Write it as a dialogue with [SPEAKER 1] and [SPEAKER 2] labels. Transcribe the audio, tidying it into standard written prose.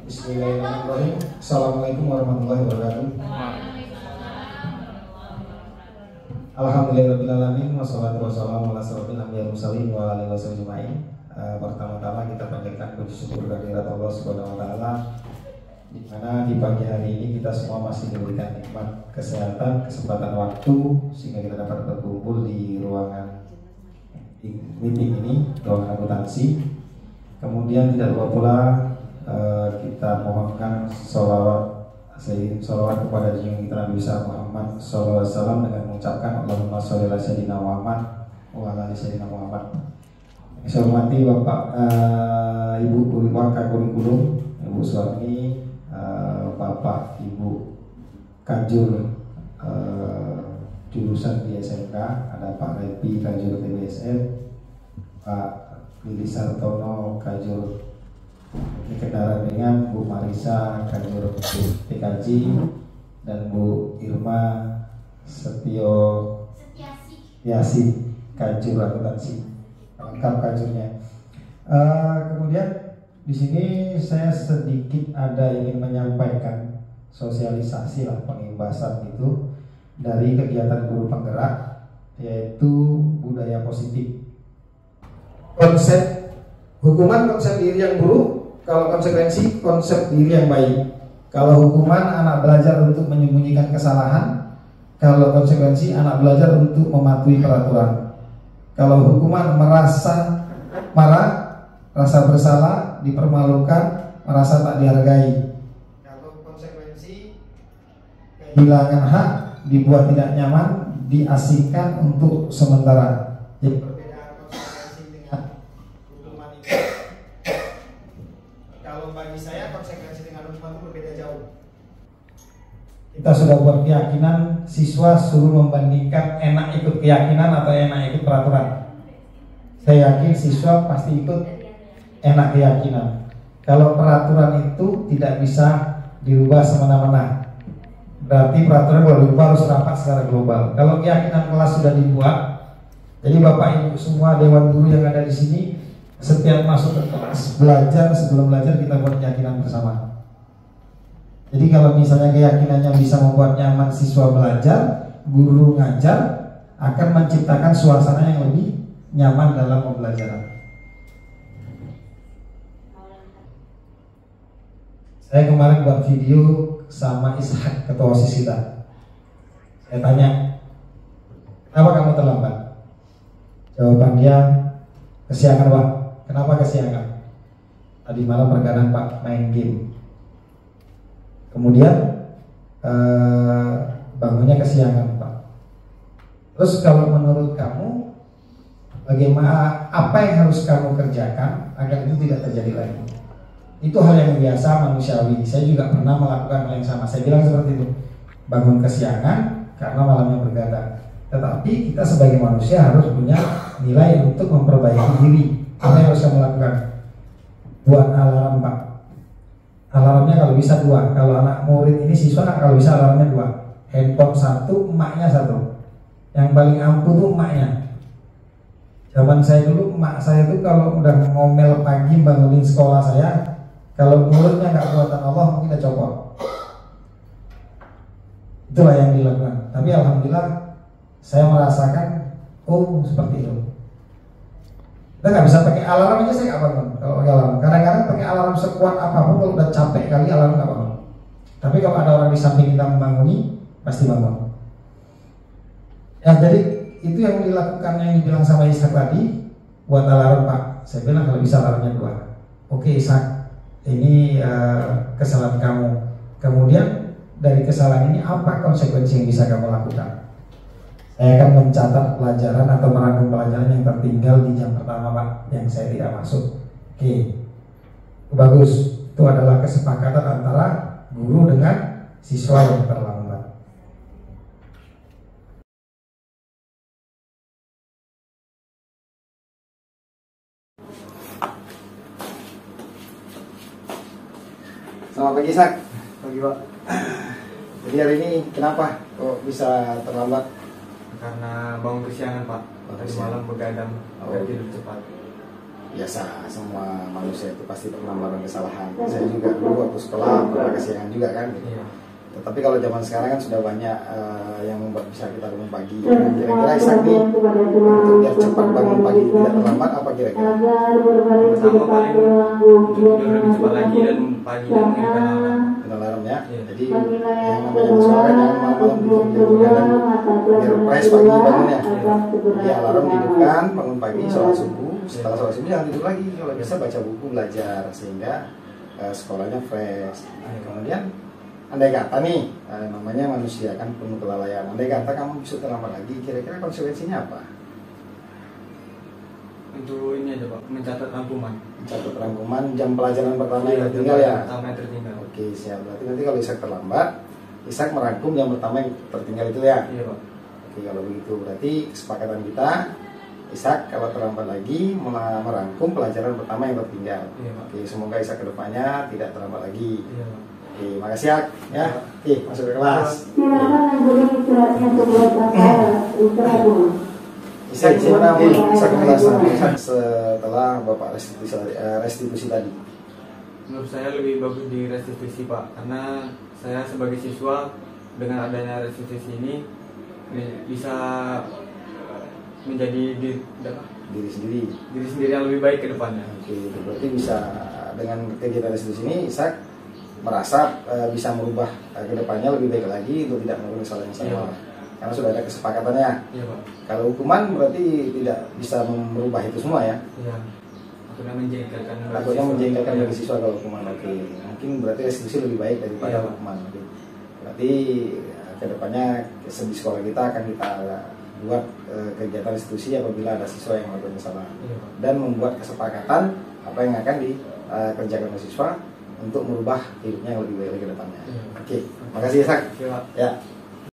[SPEAKER 1] Bismillahirrahmanirrahim. Assalamualaikum warahmatullahi wabarakatuh. Alhamdulillahirrahmanirrahim. Wassalatu wassalamu ala asrofil anbiya'i wal mursalin wa ala alihi wasallam. Pertama-tama kita panjatkan puji syukur kehadirat Allah Subhanahu wa taala, di mana di pagi hari ini kita semua masih diberikan nikmat kesehatan, kesempatan waktu sehingga kita dapat berkumpul di ruangan meeting ini, ruangan akuntansi. Kemudian tidak lupa pula kita mohonkan sholawat kepada junjungan Nabi besar Muhammad sallallahu alaihi wasallam dengan mengucapkan Allahumma sholli ala sayyidina Muhammad wa ala ali sayyidina Muhammad. Saya hormati Bapak Ibu Kurikulum, Ibu Suwarni, Bapak Ibu Kajur jurusan di SMK, ada Pak Repi Kajur TBSN, Pak Lili Sartono Kajur kendaraan ringan, Bu Marisa Kajur TKJ, dan Bu Irma Setiasi Kajur akuntansi, lengkap kajurnya. Kemudian di sini saya sedikit ada ingin menyampaikan sosialisasi lah, pengimbasan itu dari kegiatan guru penggerak, yaitu budaya positif. Konsep hukuman konsep diri yang buruk, kalau konsekuensi konsep diri yang baik. Kalau hukuman anak belajar untuk menyembunyikan kesalahan, kalau konsekuensi anak belajar untuk mematuhi peraturan. Kalau hukuman merasa marah, rasa bersalah, dipermalukan, merasa tak dihargai. Kalau konsekuensi kehilangan hak, dibuat tidak nyaman, diasingkan untuk sementara. Jadi perbedaan konsekuensi dengan hukuman itu, kalau bagi saya konsekuensi dengan hukuman itu berbeda jauh. Kita sudah buat keyakinan siswa suruh membandingkan enak ikut keyakinan atau enak ikut peraturan. Saya yakin siswa pasti ikut enak keyakinan. Kalau peraturan itu tidak bisa dirubah semena-mena, berarti peraturan kalau dirubah harus rapat secara global. Kalau keyakinan kelas sudah dibuat, jadi Bapak Ibu semua dewan guru yang ada di sini, setiap masuk ke kelas belajar, sebelum belajar kita buat keyakinan bersama. Jadi kalau misalnya keyakinannya bisa membuat nyaman siswa belajar, guru ngajar, akan menciptakan suasana yang lebih nyaman dalam pembelajaran. Saya kemarin buat video sama Ishak, ketua OSIS kita. Saya tanya, kenapa kamu terlambat? Jawaban dia, kesiangan Pak. Kenapa kesiangan? Tadi malam bergadang Pak, main game. Kemudian bangunnya kesiangan Pak. Terus kalau menurut kamu, bagaimana, apa yang harus kamu kerjakan agar itu tidak terjadi lagi? Itu hal yang biasa, manusiawi. Saya juga pernah melakukan hal yang sama. Saya bilang seperti itu, bangun kesiangan karena malamnya bergadang. Tetapi kita sebagai manusia harus punya nilai untuk memperbaiki diri. Apa yang harus kamu lakukan? Buat alarm Pak. Alarmnya kalau bisa 2. Kalau anak murid ini siswa, kalau bisa alarmnya 2. Handphone 1, emaknya 1. Yang paling ampuh tuh emaknya. Zaman saya dulu, emak saya tuh kalau udah ngomel pagi bangunin sekolah saya, kalau mulutnya nggak buatan Allah mungkin udah copot. Itulah yang dilakukan. Tapi alhamdulillah saya merasakan, oh seperti itu. Kita nggak bisa pakai alarm aja, saya nggak bangun kalau pakai alarm. Kadang-kadang pakai alarm sekuat apapun, kalau udah capek kali alarm nggak bangun. Tapi kalau ada orang di samping kita membanguni, pasti bangun. Ya jadi itu yang dilakukan, yang dibilang sama Ishak tadi, buat alarm Pak. Saya bilang kalau bisa alarmnya 2. Oke Ishak, ini kesalahan kamu. Kemudian dari kesalahan ini apa konsekuensi yang bisa kamu lakukan? Saya akan mencatat pelajaran atau merangkum pelajaran yang tertinggal di jam pertama Pak, yang saya tidak masuk. Oke, bagus. Itu adalah kesepakatan antara guru dengan siswa yang terlambat. Selamat pagi Sak. Pagi Pak. Jadi hari ini kenapa kok bisa terlambat?
[SPEAKER 2] Karena bangun kesiangan Pak. Tadi malam begadang, nggak tidur cepat.
[SPEAKER 1] biasa, semua manusia itu pasti pernah melakukan kesalahan. Saya juga dulu waktu sekolah pernah kesiangan juga kan gitu. Tetapi kalau zaman sekarang kan sudah banyak yang membuat bisa kita bangun pagi. Kira-kira Ishak nih untuk biar cepat bangun pagi tidak terlambat apa kira-kira?
[SPEAKER 2] Pertama paling tidur lebih cepat lagi dan pagi dan menghidupkan alarm.
[SPEAKER 1] Alarm ya. Jadi yang namanya sekolah kan jangan malam-malam tidur kadang biar fresh pagi bangunnya. Jadi alarm dihidupkan, bangun pagi, sholat subuh. Setelah sholat subuh jangan tidur lagi, kalau bisa baca buku, belajar sehingga sekolahnya fresh. Kemudian andai kata nih, namanya manusia kan penuh kelalaian. Andai kata kamu bisa terlambat lagi, kira-kira konsekuensinya apa?
[SPEAKER 2] Untuk ini aja Pak, mencatat rangkuman.
[SPEAKER 1] Mencatat rangkuman jam pelajaran pertama yang tertinggal ya?
[SPEAKER 2] Pertama yang tertinggal.
[SPEAKER 1] Oke, siap. Berarti nanti kalau Ishak terlambat, Ishak merangkum yang pertama yang tertinggal itu ya?
[SPEAKER 2] Iya Pak.
[SPEAKER 1] Oke, kalau begitu berarti kesepakatan kita, Ishak kalau terlambat lagi merangkum pelajaran pertama yang tertinggal.
[SPEAKER 2] Iya Pak.
[SPEAKER 1] Oke, semoga Ishak kedepannya tidak terlambat lagi.
[SPEAKER 2] Iya Pak.
[SPEAKER 1] Oke, makasih ya. Oke, masuk ke kelas. Ishak gimana Ishak kejelasan setelah Bapak restitusi tadi?
[SPEAKER 2] Menurut saya lebih bagus di restitusi Pak, karena saya sebagai siswa dengan adanya restitusi ini bisa menjadi
[SPEAKER 1] Diri sendiri
[SPEAKER 2] yang lebih baik ke depannya.
[SPEAKER 1] Oke, berarti bisa dengan kegiatan restitusi ini Ishak merasa bisa merubah kedepannya lebih baik lagi untuk tidak melakukan kesalahan yang sama.
[SPEAKER 2] Iya.
[SPEAKER 1] Karena sudah ada kesepakatannya.
[SPEAKER 2] Iya Pak.
[SPEAKER 1] Kalau hukuman berarti tidak bisa merubah itu semua ya.
[SPEAKER 2] Iya.
[SPEAKER 1] Takutnya menjengkelkan bagi siswa kalau hukuman. Oke, mungkin berarti restitusi lebih baik daripada
[SPEAKER 2] iya,
[SPEAKER 1] hukuman. Oke. Berarti kedepannya di sekolah kita akan kita buat kegiatan restitusi apabila ada siswa yang melakukan kesalahan.
[SPEAKER 2] Iya,
[SPEAKER 1] dan membuat kesepakatan apa yang akan dikerjakan oleh siswa untuk merubah hidupnya yang lebih baik ke depannya.
[SPEAKER 2] Iya.
[SPEAKER 1] Oke, makasih ya Sak.
[SPEAKER 2] Iya, Pak.
[SPEAKER 1] Ya.